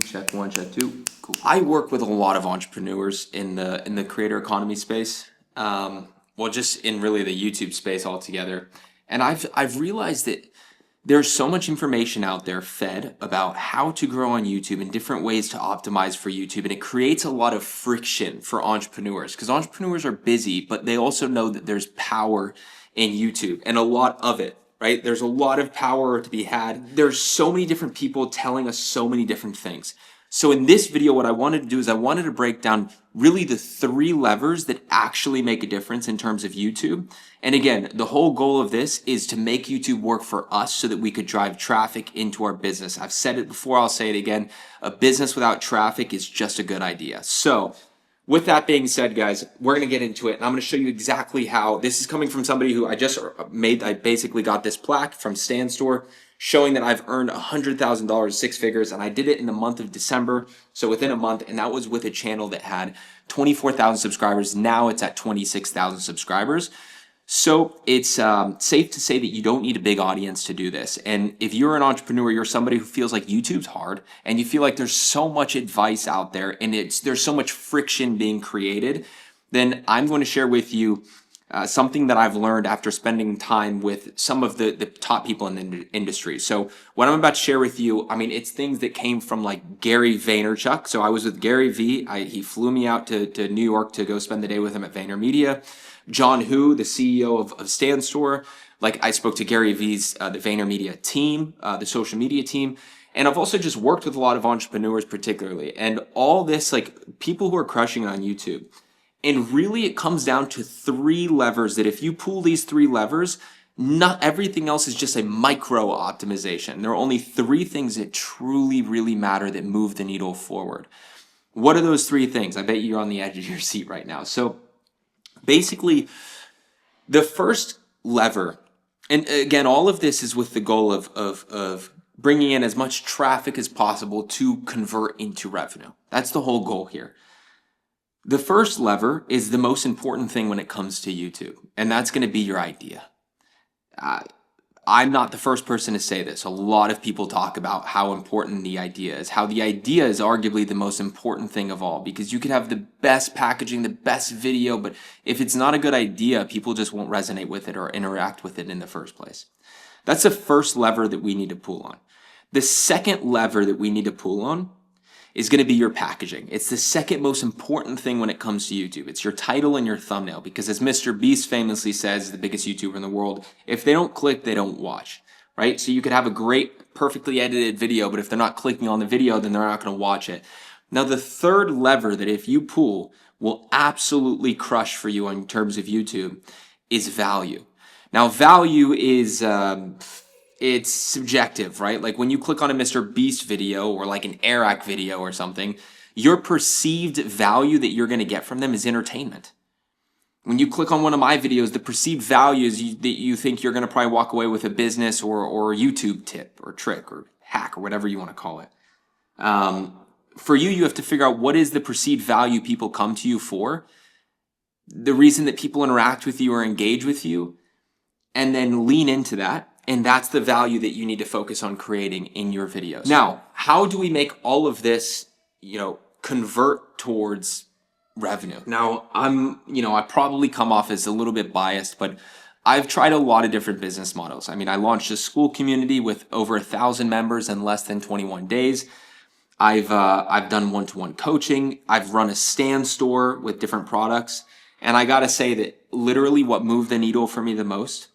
Check one, check two. Cool. I work with a lot of entrepreneurs in the creator economy space. Well, just in really the YouTube space altogether. And I've realized that there's so much information out there fed about how to grow on YouTube and different ways to optimize for YouTube. And it creates a lot of friction for entrepreneurs because entrepreneurs are busy, but they also know that there's power in YouTube and a lot of it, right? There's a lot of power to be had. There's so many different people telling us so many different things. So in this video, what I wanted to do is I wanted to break down really the 3 levers that actually make a difference in terms of YouTube. And again, the whole goal of this is to make YouTube work for us so that we could drive traffic into our business. I've said it before, I'll say it again. A business without traffic is just a good idea. So with that being said, guys, we're going to get into it. And I'm going to show you exactly how this is coming from somebody who I basically got this plaque from Stan Store showing that I've earned $100,000, 6 figures, and I did it in the month of December, so within a month, and that was with a channel that had 24,000 subscribers. Now it's at 26,000 subscribers. So it's safe to say that you don't need a big audience to do this. And if you're an entrepreneur, you're somebody who feels like YouTube's hard, and you feel like there's so much advice out there, and there's so much friction being created, then I'm going to share with you something that I've learned after spending time with some of the top people in the industry. So what I'm about to share with you, I mean, it's things that came from like Gary Vaynerchuk. So I was with Gary V. He flew me out to New York to go spend the day with him at VaynerMedia. John Hu, the CEO of Stan Store. Like I spoke to Gary V's, the VaynerMedia team, the social media team. And I've also just worked with a lot of entrepreneurs particularly. And all this, like people who are crushing it on YouTube. And really it comes down to 3 levers that if you pull these 3 levers, not everything else is just a micro optimization. There are only 3 things that truly, really matter that move the needle forward. What are those 3 things? I bet you're on the edge of your seat right now. So basically, the first lever, and again, all of this is with the goal of bringing in as much traffic as possible to convert into revenue. That's the whole goal here. The first lever is the most important thing when it comes to YouTube, and that's going to be your idea. I'm not the first person to say this. A lot of people talk about how important the idea is, how the idea is arguably the most important thing of all, because you could have the best packaging, the best video, but if it's not a good idea, people just won't resonate with it or interact with it in the first place. That's the first lever that we need to pull on. The second lever that we need to pull on is going to be your packaging. It's the second most important thing when it comes to YouTube. It's your title and your thumbnail, because as Mr. Beast famously says, the biggest YouTuber in the world, if they don't click, they don't watch, right? So you could have a great, perfectly edited video, but if they're not clicking on the video, then they're not going to watch it. Now, the third lever that if you pull will absolutely crush for you in terms of YouTube is value. Now, value is it's subjective, right? Like when you click on a Mr. Beast video or like an Eric video or something, your perceived value that you're going to get from them is entertainment. When you click on one of my videos, the perceived value is that you think you're going to probably walk away with a business or a YouTube tip or trick or hack or whatever you want to call it. For you, you have to figure out what is the perceived value people come to you for, the reason that people interact with you or engage with you, and then lean into that. And that's the value that you need to focus on creating in your videos. Now, how do we make all of this, convert towards revenue? Now, I probably come off as a little bit biased, but I've tried a lot of different business models. I mean, I launched a school community with over 1,000 members in less than 21 days. I've done one-to-one coaching. I've run a Stan Store with different products. And I gotta say that literally what moved the needle for me the most,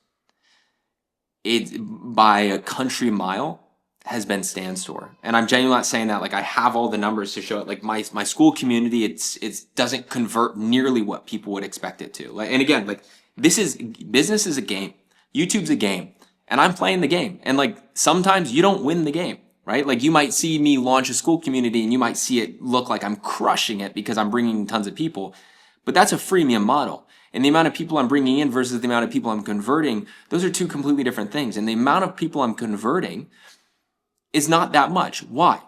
it by a country mile, has been Stan Store. And I'm genuinely not saying that like I have all the numbers to show it. Like my school community, it doesn't convert nearly what people would expect it to. And again, like business is a game. YouTube's a game. And I'm playing the game. And like sometimes you don't win the game, right? Like you might see me launch a school community and you might see it look like I'm crushing it because I'm bringing tons of people. But that's a freemium model. And the amount of people I'm bringing in versus the amount of people I'm converting, those are 2 completely different things. And the amount of people I'm converting is not that much. Why?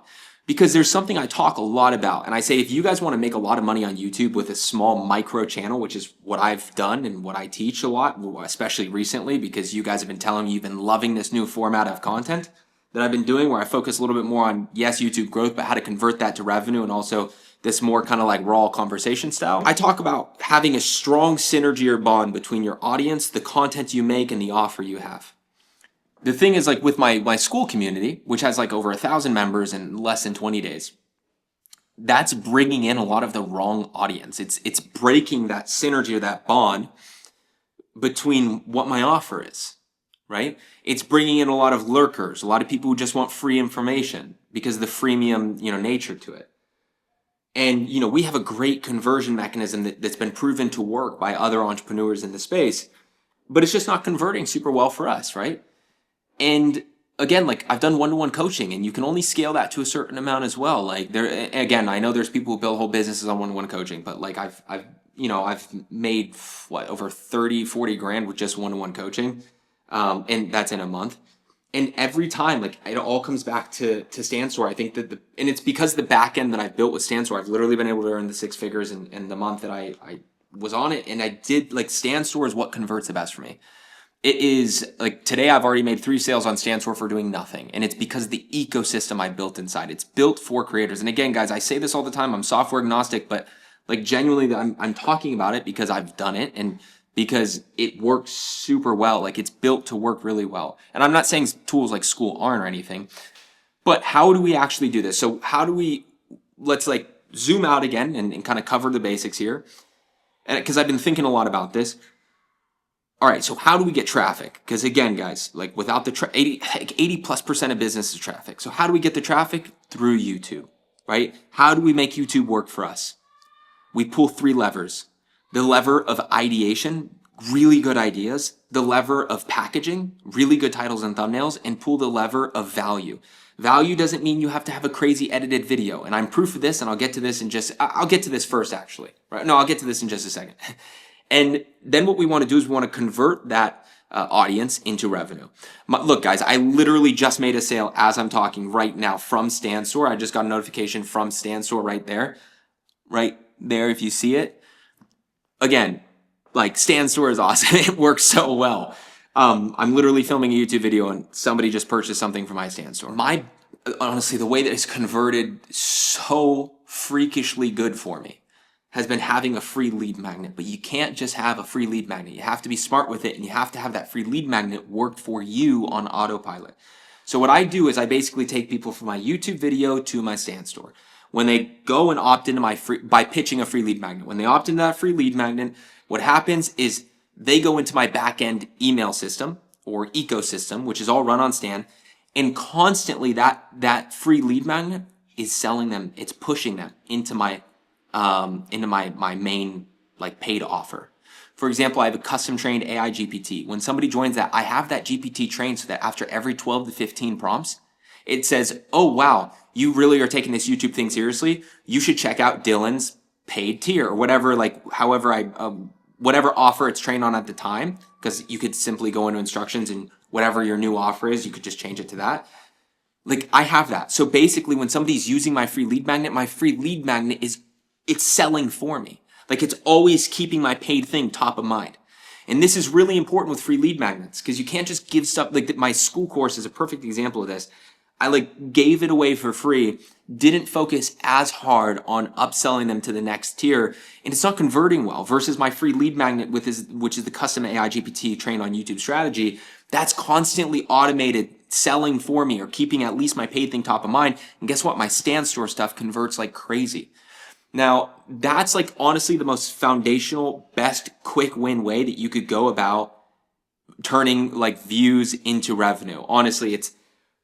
Because there's something I talk a lot about. And I say, if you guys want to make a lot of money on YouTube with a small micro channel, which is what I've done and what I teach a lot, especially recently, because you guys have been telling me you've been loving this new format of content, that I've been doing where I focus a little bit more on, yes, YouTube growth, but how to convert that to revenue, and also this more kind of like raw conversation style. I talk about having a strong synergy or bond between your audience, the content you make, and the offer you have. The thing is, like with my school community, which has like over 1,000 members in less than 20 days, that's bringing in a lot of the wrong audience. It's breaking that synergy or that bond between what my offer is, right? It's bringing in a lot of lurkers, a lot of people who just want free information because of the freemium, nature to it. And, we have a great conversion mechanism that's been proven to work by other entrepreneurs in the space, but it's just not converting super well for us, right? And again, like I've done one-to-one coaching, and you can only scale that to a certain amount as well. Like again, I know there's people who build whole businesses on one-to-one coaching, but like I've made over 30, 40 grand with just one-to-one coaching. And that's in a month. And every time, like it all comes back to StanStore. I think that and it's because the back end that I've built with StanStore, I've literally been able to earn the 6 figures in the month that I was on it. And I did, like, StanStore is what converts the best for me. It is like today I've already made 3 sales on StanStore for doing nothing. And it's because of the ecosystem I built inside. It's built for creators. And again, guys, I say this all the time. I'm software agnostic, but like genuinely I'm talking about it because I've done it and because it works super well. Like it's built to work really well. And I'm not saying tools like School aren't or anything, but how do we actually do this? So let's like zoom out again and kind of cover the basics here. And because I've been thinking a lot about this. All right, so how do we get traffic? Because again, guys, like without the 80+% of business is traffic. So how do we get the traffic? Through YouTube, right? How do we make YouTube work for us? We pull 3 levers. The lever of ideation, really good ideas. The lever of packaging, really good titles and thumbnails. And pull the lever of value. Value doesn't mean you have to have a crazy edited video. And I'm proof of this, and I'll get to this I'll get to this first, actually. Right? No, I'll get to this in just a second. And then what we want to do is we want to convert that audience into revenue. Look, guys, I literally just made a sale as I'm talking right now from StanStore. I just got a notification from StanStore right there. Right there, if you see it. Again, like StanStore is awesome. It works so well. I'm literally filming a YouTube video and somebody just purchased something from my StanStore. Honestly, the way that it's converted so freakishly good for me has been having a free lead magnet. But you can't just have a free lead magnet. You have to be smart with it, and you have to have that free lead magnet work for you on autopilot. So what I do is I basically take people from my YouTube video to my StanStore. When they go and opt into by pitching a free lead magnet, when they opt into that free lead magnet, what happens is they go into my back-end email system or ecosystem, which is all run on Stan, and constantly that free lead magnet is selling them, it's pushing them into my main like paid offer. For example, I have a custom trained AI GPT. When somebody joins that, I have that GPT trained so that after every 12 to 15 prompts, it says, oh, wow, you really are taking this YouTube thing seriously. You should check out Dylan's paid tier or whatever, like however whatever offer it's trained on at the time, because you could simply go into instructions and whatever your new offer is, you could just change it to that. Like I have that. So basically when somebody's using my free lead magnet it's selling for me. Like it's always keeping my paid thing top of mind. And this is really important with free lead magnets because you can't just give stuff like my school course is a perfect example of this. I like gave it away for free, didn't focus as hard on upselling them to the next tier, and it's not converting well versus my free lead magnet which is the custom AI GPT trained on YouTube strategy. That's constantly automated selling for me or keeping at least my paid thing top of mind. And guess what? My StanStore stuff converts like crazy. Now, that's like honestly the most foundational, best quick win way that you could go about turning like views into revenue. Honestly, it's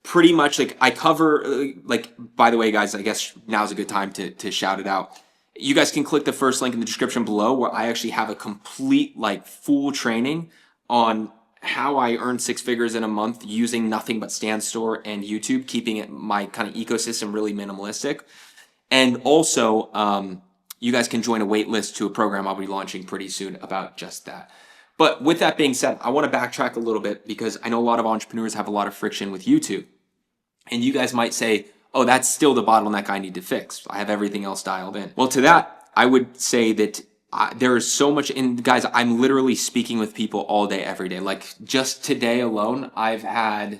pretty much like I cover, like, by the way, guys, I guess now's a good time to shout it out. You guys can click the first link in the description below where I actually have a complete, like, full training on how I earn 6 figures in a month using nothing but StanStore and YouTube, keeping it my kind of ecosystem really minimalistic. And also, you guys can join a wait list to a program I'll be launching pretty soon about just that. But with that being said, I want to backtrack a little bit because I know a lot of entrepreneurs have a lot of friction with YouTube. And you guys might say, oh, that's still the bottleneck I need to fix. I have everything else dialed in. Well, to that, I would say that there is so much, and guys, I'm literally speaking with people all day, every day. Like just today alone, I've had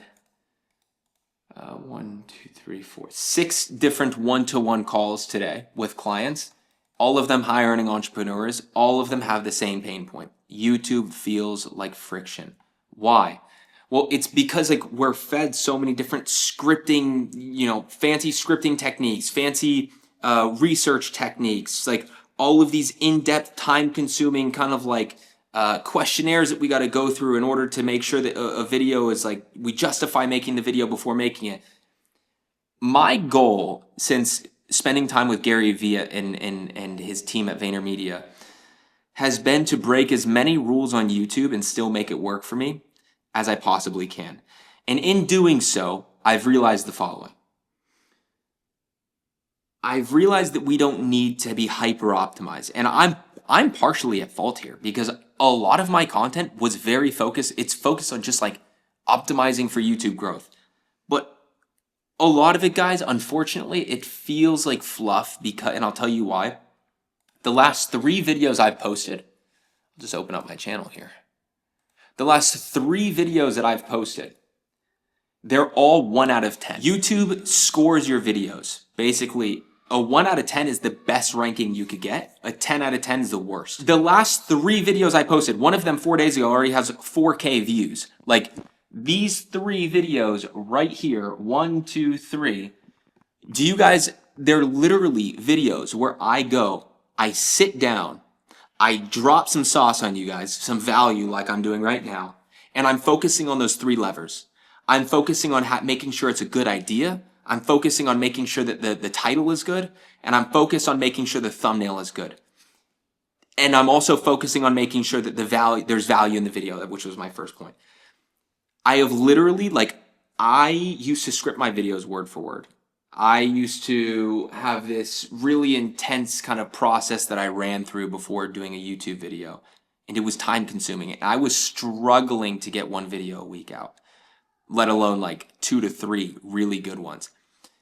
One, two, three, four, 6 different one-to-one calls today with clients. All of them high earning entrepreneurs. All of them have the same pain point. YouTube feels like friction. Why? Well, it's because like we're fed so many different scripting, fancy scripting techniques, fancy research techniques, like all of these in-depth, time-consuming kind of like questionnaires that we got to go through in order to make sure that a video is like, we justify making the video before making it. My goal since spending time with Gary Vee and his team at VaynerMedia has been to break as many rules on YouTube and still make it work for me as I possibly can. And in doing so, I've realized the following. I've realized that we don't need to be hyper optimized. And I'm partially at fault here because a lot of my content was very focused. It's focused on just like optimizing for YouTube growth. But a lot of it, guys, unfortunately, it feels like fluff because, and I'll tell you why. The last 3 videos I've posted, I'll just open up my channel here. The last 3 videos that I've posted, they're all 1 out of 10. YouTube scores your videos. Basically, a 1 out of 10 is the best ranking you could get. A 10 out of 10 is the worst. The last 3 videos I posted, one of them 4 days ago already has 4K views. Like these 3 videos right here, 1, 2, 3. Do you guys, they're literally videos where I go, I sit down, I drop some sauce on you guys, some value like I'm doing right now, and I'm focusing on those 3 levers. I'm focusing on making sure it's a good idea. I'm focusing on making sure that the title is good, and I'm focused on making sure the thumbnail is good. And I'm also focusing on making sure that there's value in the video, which was my first point. I have literally, I used to script my videos word for word. I used to have this really intense kind of process that I ran through before doing a YouTube video, and it was time consuming. I was struggling to get 1 video a week out, let alone like 2 to 3 really good ones.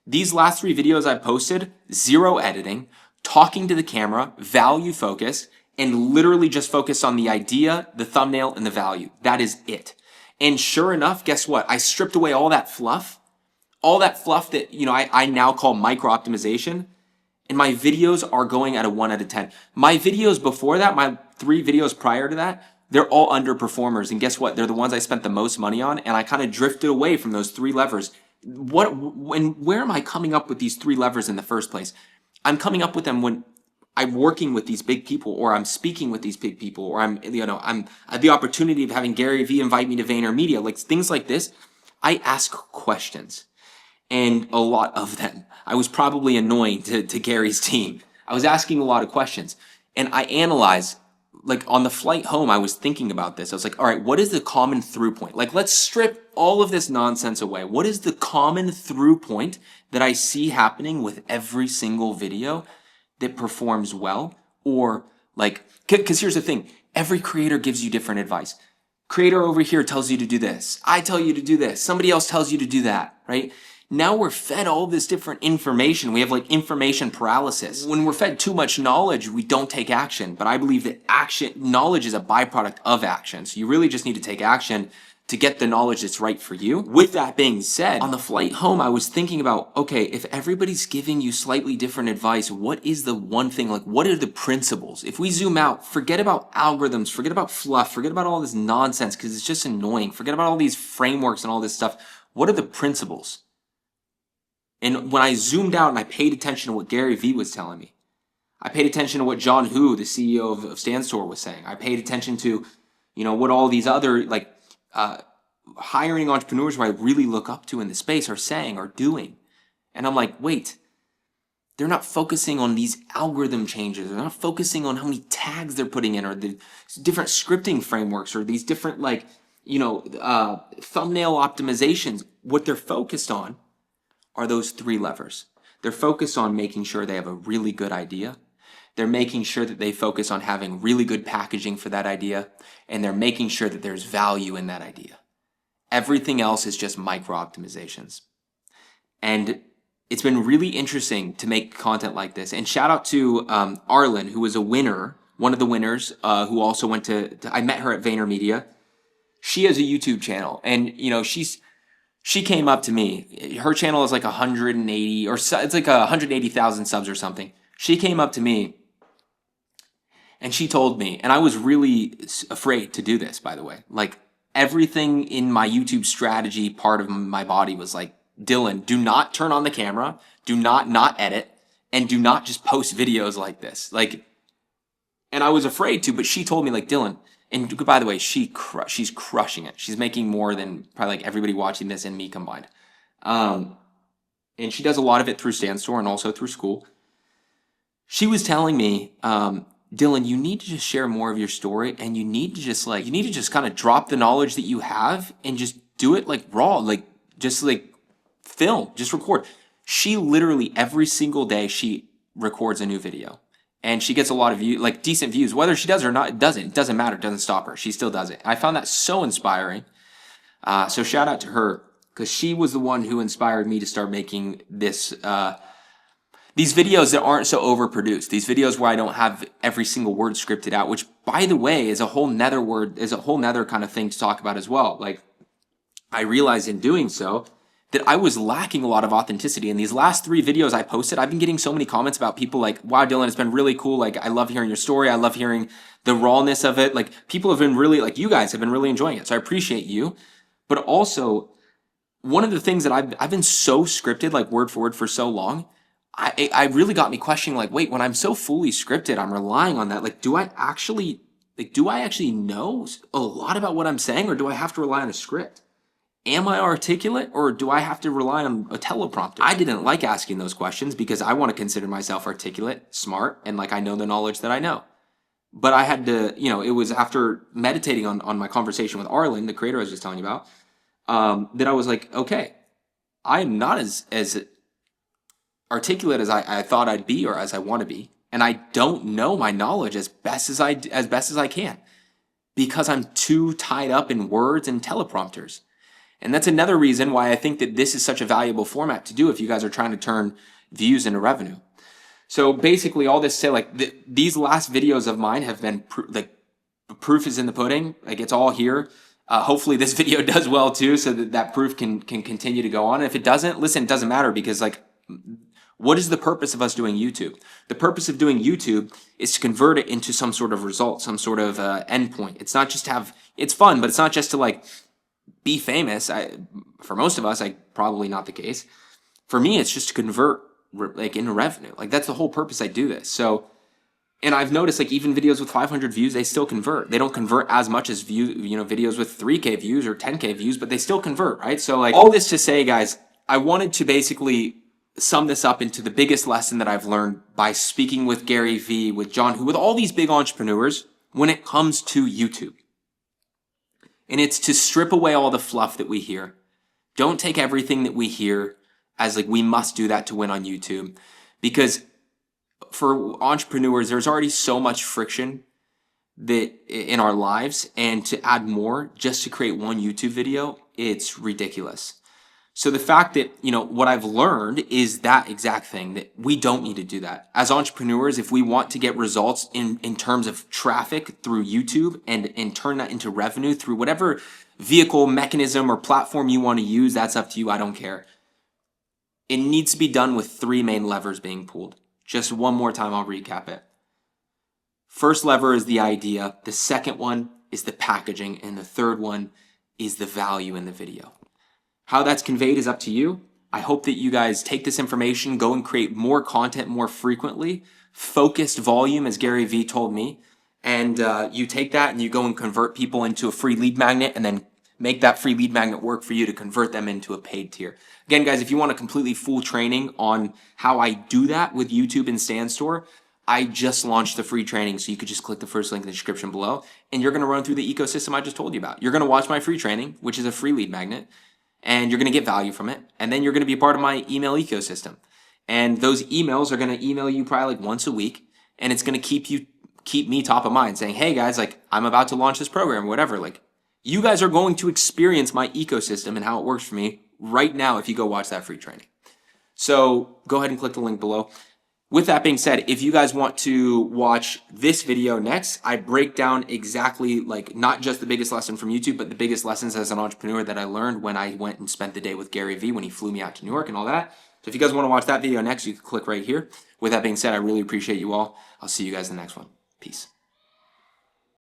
These last 3 videos I posted, 0 editing, talking to the camera, value focus, and literally just focused on the idea, the thumbnail, and the value. That is it. And sure enough, guess what? I stripped away all that fluff that, I now call micro optimization, and my videos are going at a 1 out of 10. My videos before that, my 3 videos prior to that, they're all underperformers. And guess what? They're the ones I spent the most money on, and I kind of drifted away from those 3 levers. Where am I coming up with these 3 levers in the first place? I'm coming up with them when I'm working with these big people, or I'm speaking with these big people, or I'm at the opportunity of having Gary Vee invite me to VaynerMedia, like things like this. I ask questions. And a lot of them. I was probably annoying to Gary's team. I was asking a lot of questions. And I analyzed, like on the flight home, I was thinking about this. I was like, all right, what is the common through point? Like, let's strip all of this nonsense away. What is the common through point that I see happening with every single video that performs well? Or like, because here's the thing. Every creator gives you different advice. Creator over here tells you to do this. I tell you to do this. Somebody else tells you to do that, right? Now we're fed all this different information. We have like information paralysis. When we're fed too much knowledge, we don't take action. But I believe that knowledge is a byproduct of action. So you really just need to take action to get the knowledge that's right for you. With that being said, on the flight home, I was thinking about, okay, if everybody's giving you slightly different advice, what is the one thing, like what are the principles? If we zoom out, forget about algorithms, forget about fluff, forget about all this nonsense because it's just annoying. Forget about all these frameworks and all this stuff. What are the principles? And when I zoomed out and I paid attention to what Gary Vee was telling me, I paid attention to what John Hu, the CEO of StanStore, was saying. I paid attention to, what all these other hiring entrepreneurs who I really look up to in the space are saying, are doing. And I'm like, wait, they're not focusing on these algorithm changes. They're not focusing on how many tags they're putting in or the different scripting frameworks or these different thumbnail optimizations. What they're focused on are those 3 levers. They're focused on making sure they have a really good idea. They're making sure that they focus on having really good packaging for that idea. And they're making sure that there's value in that idea. Everything else is just micro optimizations. And it's been really interesting to make content like this. And shout out to Arlen, who was a winner, one of the winners, who also went I met her at VaynerMedia. She has a YouTube channel. And, She came up to me. Her channel is like 180 or so, it's like 180,000 subs or something. She came up to me and she told me, and I was really afraid to do this, by the way. Like everything in my YouTube strategy part of my body was like, Dylan, do not turn on the camera, do not edit, and do not just post videos like this. Like, and I was afraid to, but she told me like, Dylan, and by the way, she's crushing it. She's making more than probably like everybody watching this and me combined. And she does a lot of it through Stand Store and also through school. She was telling me, Dylan, you need to just share more of your story, and you need to just kind of drop the knowledge that you have and just do it like raw, like just like film, just record. She literally every single day she records a new video. And she gets a lot of views, like decent views. Whether she does or not, it doesn't matter. It doesn't stop her. She still does it. I found that so inspiring. So shout out to her, because she was the one who inspired me to start making these videos that aren't so overproduced. These videos where I don't have every single word scripted out, which by the way is a whole nother kind of thing to talk about as well. Like I realized in doing so that I was lacking a lot of authenticity. In these last 3 videos I posted, I've been getting so many comments about people like, wow, Dylan, it's been really cool. Like, I love hearing your story. I love hearing the rawness of it. Like, people have been really, like, you guys have been really enjoying it. So I appreciate you. But also, one of the things that I've been so scripted, like word for word for so long, I really got me questioning, like, wait, when I'm so fully scripted, I'm relying on that. Like, do I actually know a lot about what I'm saying, or do I have to rely on a script? Am I articulate, or do I have to rely on a teleprompter? I didn't like asking those questions because I want to consider myself articulate, smart, and like I know the knowledge that I know. But I had to, it was after meditating on my conversation with Arlen, the creator I was just telling you about, that I was like, okay, I am not as articulate as I thought I'd be or as I want to be. And I don't know my knowledge as best as I can because I'm too tied up in words and teleprompters. And that's another reason why I think that this is such a valuable format to do if you guys are trying to turn views into revenue. So basically all this to say, like these last videos of mine have been proof is in the pudding. Like it's all here. Hopefully this video does well too, so that proof can continue to go on. And if it doesn't, listen, it doesn't matter, because like, what is the purpose of us doing YouTube? The purpose of doing YouTube is to convert it into some sort of result, some sort of endpoint. It's not just to have, it's fun, but it's not just to like be famous. For most of us, probably not the case. For me, it's just to convert like into revenue. Like that's the whole purpose I do this. So, and I've noticed like even videos with 500 views, they still convert. They don't convert as much as videos with 3K views or 10K views, but they still convert, right? So like all this to say, guys, I wanted to basically sum this up into the biggest lesson that I've learned by speaking with Gary Vee, with John Hu, with all these big entrepreneurs when it comes to YouTube. And it's to strip away all the fluff that we hear. Don't take everything that we hear as like we must do that to win on YouTube. Because for entrepreneurs, there's already so much friction that in our lives, and to add more just to create one YouTube video, it's ridiculous. So the fact that, what I've learned is that exact thing, that we don't need to do that. As entrepreneurs, if we want to get results in terms of traffic through YouTube and turn that into revenue through whatever vehicle, mechanism, or platform you want to use, that's up to you. I don't care. It needs to be done with 3 main levers being pulled. Just one more time, I'll recap it. First lever is the idea. The second one is the packaging. And the third one is the value in the video. How that's conveyed is up to you. I hope that you guys take this information, go and create more content more frequently, focused volume, as Gary Vee told me, and you take that and you go and convert people into a free lead magnet, and then make that free lead magnet work for you to convert them into a paid tier. Again, guys, if you want a completely full training on how I do that with YouTube and Stand Store, I just launched the free training, so you could just click the first link in the description below, and you're going to run through the ecosystem I just told you about. You're going to watch my free training, which is a free lead magnet, and you're going to get value from it. And then you're going to be a part of my email ecosystem. And those emails are going to email you probably like once a week. And it's going to keep me top of mind, saying, hey guys, like I'm about to launch this program, whatever. Like you guys are going to experience my ecosystem and how it works for me right now if you go watch that free training. So go ahead and click the link below. With that being said, if you guys want to watch this video next, I break down exactly, like, not just the biggest lesson from YouTube, but the biggest lessons as an entrepreneur that I learned when I went and spent the day with Gary Vee when he flew me out to New York and all that. So if you guys want to watch that video next, you can click right here. With that being said, I really appreciate you all. I'll see you guys in the next one. Peace.